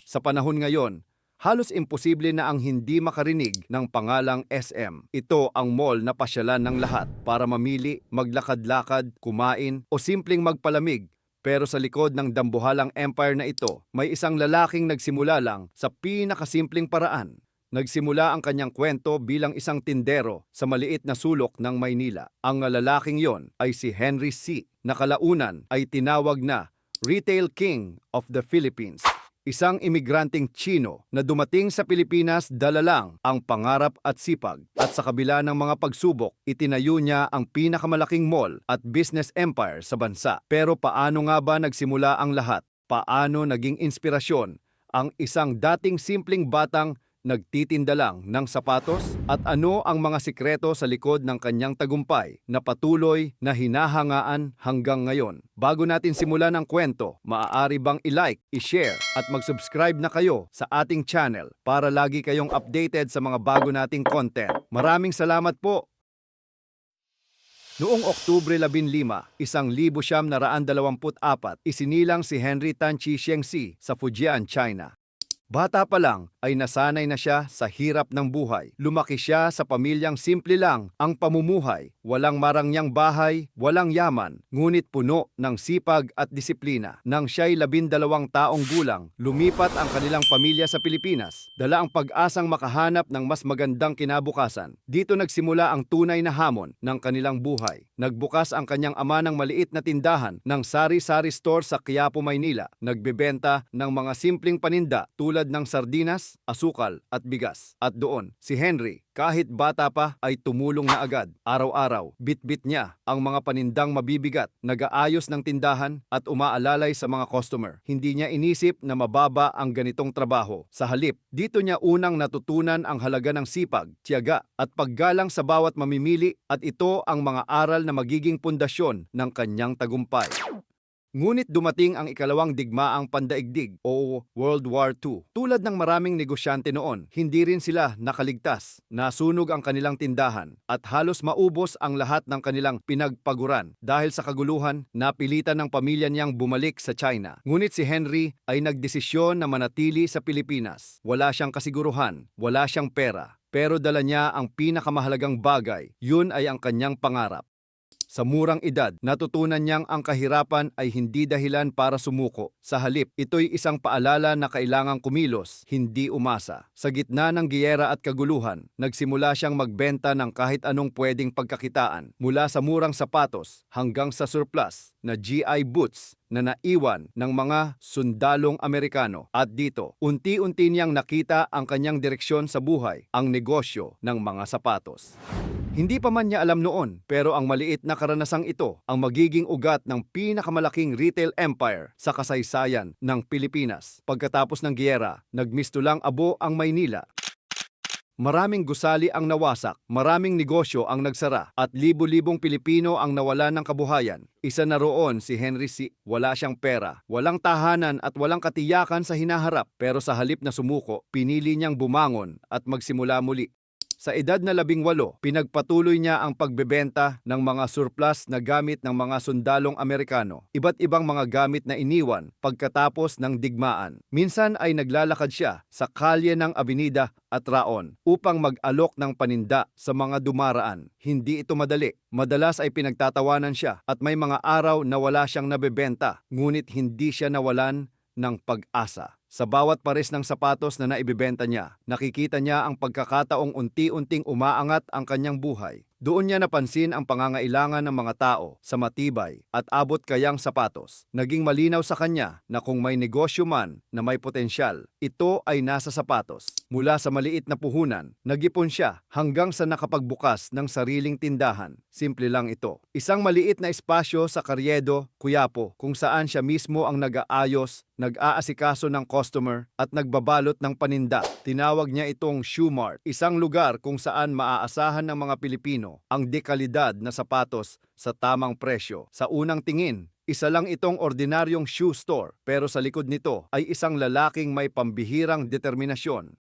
Sa panahon ngayon, halos imposible na ang hindi makarinig ng pangalang SM. Ito ang mall na pasyalan ng lahat para mamili, maglakad-lakad, kumain o simpleng magpalamig. Pero sa likod ng dambuhalang empire na ito, may isang lalaking nagsimula lang sa pinakasimpleng paraan. Nagsimula ang kanyang kwento bilang isang tindero sa maliit na sulok ng Maynila. Ang lalaking yon ay si Henry C. na kalaunan ay tinawag na Retail King of the Philippines. Isang imigranteng Tsino na dumating sa Pilipinas dala lang ang pangarap at sipag. At sa kabila ng mga pagsubok, itinayo niya ang pinakamalaking mall at business empire sa bansa. Pero paano nga ba nagsimula ang lahat? Paano naging inspirasyon ang isang dating simpleng batang nagtitinda lang ng sapatos? At ano ang mga sikreto sa likod ng kanyang tagumpay na patuloy na hinahangaan hanggang ngayon? Bago natin simulan ang kwento, maaari bang i-like, i-share at mag-subscribe na kayo sa ating channel para lagi kayong updated sa mga bago nating content. Maraming salamat po! Noong Oktubre 15, 1924, isinilang si Henry Tan Chi Shengsi sa Fujian, China. Bata pa lang ay nasanay na siya sa hirap ng buhay. Lumaki siya sa pamilyang simple lang ang pamumuhay. Walang marangyang bahay, walang yaman, ngunit puno ng sipag at disiplina. Nang siya'y 12 taong gulang, lumipat ang kanilang pamilya sa Pilipinas. Dala ang pag-asang makahanap ng mas magandang kinabukasan. Dito nagsimula ang tunay na hamon ng kanilang buhay. Nagbukas ang kanyang ama ng maliit na tindahan ng sari-sari store sa Quiapo, Maynila. Nagbebenta ng mga simpleng paninda tulad ng sardinas, asukal at bigas. At doon, si Henry, kahit bata pa, ay tumulong na agad. Araw-araw, bit-bit niya ang mga panindang mabibigat, nag-aayos ng tindahan at umaalalay sa mga customer. Hindi niya inisip na mababa ang ganitong trabaho. Sa halip, dito niya unang natutunan ang halaga ng sipag, tiyaga at paggalang sa bawat mamimili, at ito ang mga aral na magiging pundasyon ng kanyang tagumpay. Ngunit dumating ang ikalawang digmaang pandaigdig o World War II. Tulad ng maraming negosyante noon, hindi rin sila nakaligtas. Nasunog ang kanilang tindahan at halos maubos ang lahat ng kanilang pinagpaguran. Dahil sa kaguluhan, napilitan ng pamilya niyang bumalik sa China. Ngunit si Henry ay nagdesisyon na manatili sa Pilipinas. Wala siyang kasiguruhan, wala siyang pera. Pero dala niya ang pinakamahalagang bagay. Yun ay ang kanyang pangarap. Sa murang edad, natutunan niyang ang kahirapan ay hindi dahilan para sumuko. Sa halip, ito'y isang paalala na kailangang kumilos, hindi umasa. Sa gitna ng giyera at kaguluhan, nagsimula siyang magbenta ng kahit anong pwedeng pagkakitaan, mula sa murang sapatos hanggang sa surplus na GI boots na naiwan ng mga sundalong Amerikano. At dito, unti-unti niyang nakita ang kanyang direksyon sa buhay, ang negosyo ng mga sapatos. Hindi pa man niya alam noon, pero ang maliit na karanasang ito ang magiging ugat ng pinakamalaking retail empire sa kasaysayan ng Pilipinas. Pagkatapos ng giyera, nagmistulang abo ang Maynila. Maraming gusali ang nawasak, maraming negosyo ang nagsara, at libo-libong Pilipino ang nawalan ng kabuhayan. Isa na roon si Henry C. Wala siyang pera, walang tahanan at walang katiyakan sa hinaharap. Pero sa halip na sumuko, pinili niyang bumangon at magsimula muli. Sa edad na 18, pinagpatuloy niya ang pagbebenta ng mga surplus na gamit ng mga sundalong Amerikano. Iba't ibang mga gamit na iniwan pagkatapos ng digmaan. Minsan ay naglalakad siya sa kalye ng Avenida at Raon upang mag-alok ng paninda sa mga dumaraan. Hindi ito madali. Madalas ay pinagtatawanan siya at may mga araw na wala siyang nabebenta. Ngunit hindi siya nawalan ng pag-asa. Sa bawat pares ng sapatos na naibebenta niya, nakikita niya ang pagkakataong unti-unting umaangat ang kanyang buhay. Doon niya napansin ang pangangailangan ng mga tao sa matibay at abot kayang sapatos. Naging malinaw sa kanya na kung may negosyo man na may potensyal, ito ay nasa sapatos. Mula sa maliit na puhunan, nag-ipon siya hanggang sa nakapagbukas ng sariling tindahan. Simple lang ito. Isang maliit na espasyo sa Carriedo, Quiapo, kung saan siya mismo ang nag-aayos, nag-aasikaso ng customer at nagbabalot ng paninda. Tinawag niya itong Shoe Mart, isang lugar kung saan maaasahan ng mga Pilipino ang dekalidad na sapatos sa tamang presyo. Sa unang tingin, isa lang itong ordinaryong shoe store, pero sa likod nito ay isang lalaking may pambihirang determinasyon.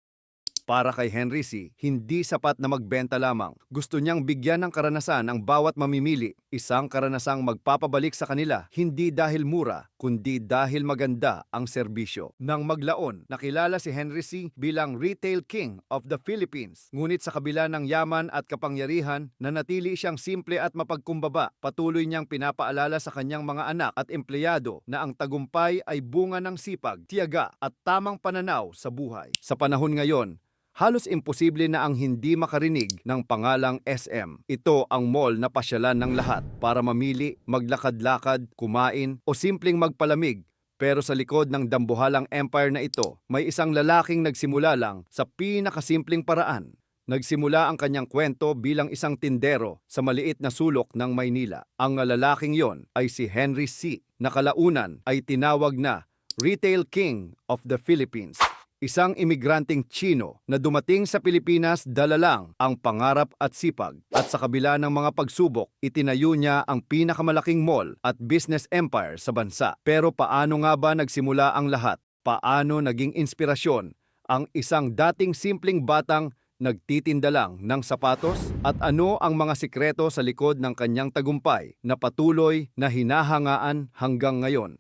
Para kay Henry C., hindi sapat na magbenta lamang. Gusto niyang bigyan ng karanasan ang bawat mamimili, isang karanasang magpapabalik sa kanila, hindi dahil mura, kundi dahil maganda ang serbisyo. Nang maglaon, nakilala si Henry C. bilang Retail King of the Philippines. Ngunit sa kabila ng yaman at kapangyarihan, nanatili siyang simple at mapagkumbaba. Patuloy niyang pinapaalala sa kanyang mga anak at empleyado na ang tagumpay ay bunga ng sipag, tiyaga at tamang pananaw sa buhay. Sa panahon ngayon, halos imposible na ang hindi makarinig ng pangalang SM. Ito ang mall na pasyalan ng lahat para mamili, maglakad-lakad, kumain o simpleng magpalamig. Pero sa likod ng dambuhalang empire na ito, may isang lalaking nagsimula lang sa pinakasimpleng paraan. Nagsimula ang kanyang kwento bilang isang tindero sa maliit na sulok ng Maynila. Ang lalaking yon ay si Henry C. na kalaunan ay tinawag na Retail King of the Philippines. Isang imigranteng Tsino na dumating sa Pilipinas dala lang ang pangarap at sipag. At sa kabila ng mga pagsubok, itinayo niya ang pinakamalaking mall at business empire sa bansa. Pero paano nga ba nagsimula ang lahat? Paano naging inspirasyon ang isang dating simpleng batang nagtitinda lang ng sapatos? At ano ang mga sikreto sa likod ng kanyang tagumpay na patuloy na hinahangaan hanggang ngayon?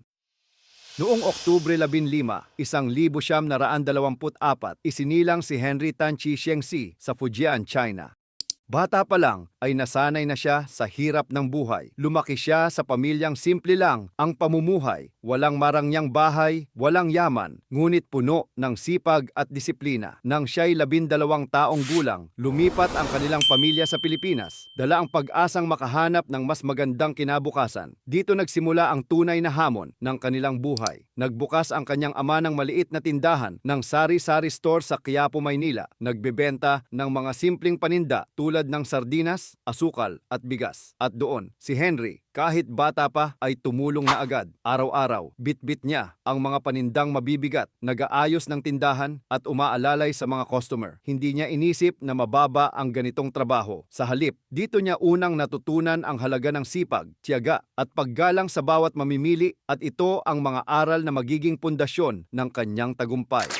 Noong Oktubre 15, 1924, isinilang si Henry Tan Chi Shengsi sa Fujian, China. Bata pa lang ay nasanay na siya sa hirap ng buhay. Lumaki siya sa pamilyang simple lang ang pamumuhay. Walang marangyang bahay, walang yaman, ngunit puno ng sipag at disiplina. Nang siya'y 12 taong gulang, lumipat ang kanilang pamilya sa Pilipinas. Dala ang pag-asang makahanap ng mas magandang kinabukasan. Dito nagsimula ang tunay na hamon ng kanilang buhay. Nagbukas ang kanyang ama ng maliit na tindahan ng sari-sari store sa Quiapo, Maynila. Nagbebenta ng mga simpleng paninda tulad ng sardinas, asukal at bigas. At doon, si Henry, kahit bata pa, ay tumulong na agad. Araw-araw, bit-bit niya ang mga panindang mabibigat, nag-aayos ng tindahan at umaalalay sa mga customer. Hindi niya inisip na mababa ang ganitong trabaho. Sa halip, dito niya unang natutunan ang halaga ng sipag, tiyaga at paggalang sa bawat mamimili, at ito ang mga aral na magiging pundasyon ng kanyang tagumpay.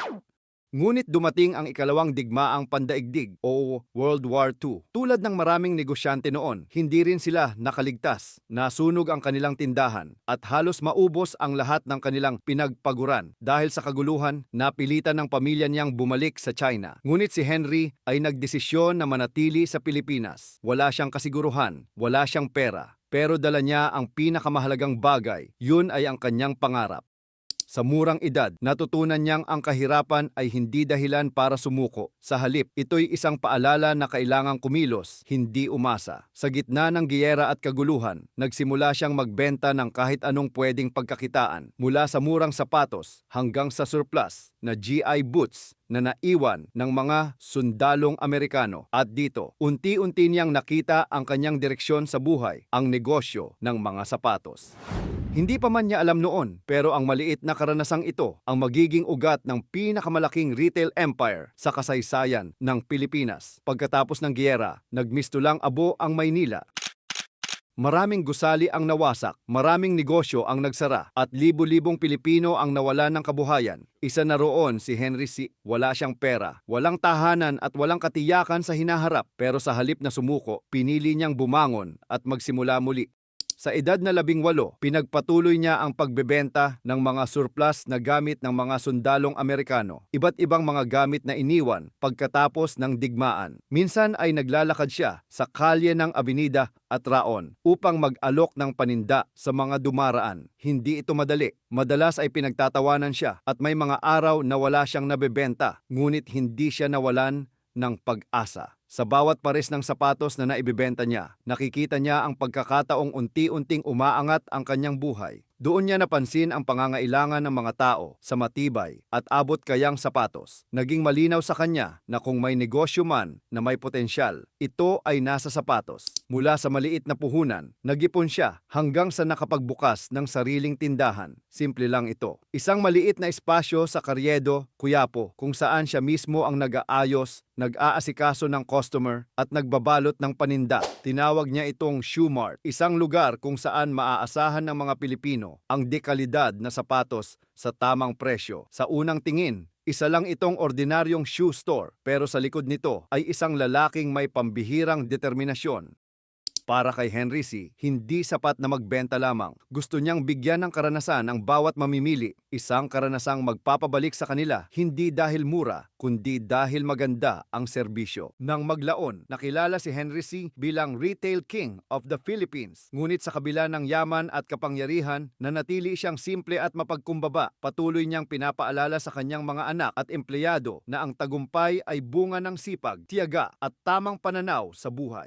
Ngunit dumating ang ikalawang digmaang pandaigdig o World War II. Tulad ng maraming negosyante noon, hindi rin sila nakaligtas. Nasunog ang kanilang tindahan at halos maubos ang lahat ng kanilang pinagpaguran. Dahil sa kaguluhan, napilitan ng pamilya niyang bumalik sa China. Ngunit si Henry ay nagdesisyon na manatili sa Pilipinas. Wala siyang kasiguruhan, wala siyang pera. Pero dala niya ang pinakamahalagang bagay. Yun ay ang kanyang pangarap. Sa murang edad, natutunan niyang ang kahirapan ay hindi dahilan para sumuko. Sa halip, ito'y isang paalala na kailangang kumilos, hindi umasa. Sa gitna ng giyera at kaguluhan, nagsimula siyang magbenta ng kahit anong pwedeng pagkakitaan, mula sa murang sapatos hanggang sa surplus na GI boots na naiwan ng mga sundalong Amerikano. At dito, unti-unti niyang nakita ang kanyang direksyon sa buhay, ang negosyo ng mga sapatos. Hindi pa man niya alam noon, pero ang maliit na karanasang ito ang magiging ugat ng pinakamalaking retail empire sa kasaysayan ng Pilipinas. Pagkatapos ng giyera, nagmistulang abo ang Maynila. Maraming gusali ang nawasak, maraming negosyo ang nagsara, at libo-libong Pilipino ang nawalan ng kabuhayan. Isa na roon si Henry C. Wala siyang pera, walang tahanan at walang katiyakan sa hinaharap. Pero sa halip na sumuko, pinili niyang bumangon at magsimula muli. Sa edad na 18, pinagpatuloy niya ang pagbebenta ng mga surplus na gamit ng mga sundalong Amerikano. Iba't ibang mga gamit na iniwan pagkatapos ng digmaan. Minsan ay naglalakad siya sa kalye ng Avenida at Raon upang mag-alok ng paninda sa mga dumaraan. Hindi ito madali. Madalas ay pinagtatawanan siya at may mga araw na wala siyang nabebenta. Ngunit hindi siya nawalan ng pag-asa. Sa bawat pares ng sapatos na naibebenta niya, nakikita niya ang pagkakataong unti-unting umaangat ang kanyang buhay. Doon niya napansin ang pangangailangan ng mga tao sa matibay at abot kayang sapatos. Naging malinaw sa kanya na kung may negosyo man na may potensyal, ito ay nasa sapatos. Mula sa maliit na puhunan, nag-ipon siya hanggang sa nakapagbukas ng sariling tindahan. Simple lang ito. Isang maliit na espasyo sa Carriedo, Quiapo, kung saan siya mismo ang nag-aayos, nag-aasikaso ng customer at nagbabalot ng paninda. Tinawag niya itong Shoe Mart, isang lugar kung saan maaasahan ng mga Pilipino ang dekalidad na sapatos sa tamang presyo. Sa unang tingin, isa lang itong ordinaryong shoe store, pero sa likod nito ay isang lalaking may pambihirang determinasyon. Para kay Henry C., hindi sapat na magbenta lamang. Gusto niyang bigyan ng karanasan ang bawat mamimili, isang karanasang magpapabalik sa kanila, hindi dahil mura, kundi dahil maganda ang serbisyo. Nang maglaon, nakilala si Henry C. bilang Retail King of the Philippines. Ngunit sa kabila ng yaman at kapangyarihan, nanatili siyang simple at mapagkumbaba. Patuloy niyang pinapaalala sa kanyang mga anak at empleyado na ang tagumpay ay bunga ng sipag, tiyaga at tamang pananaw sa buhay.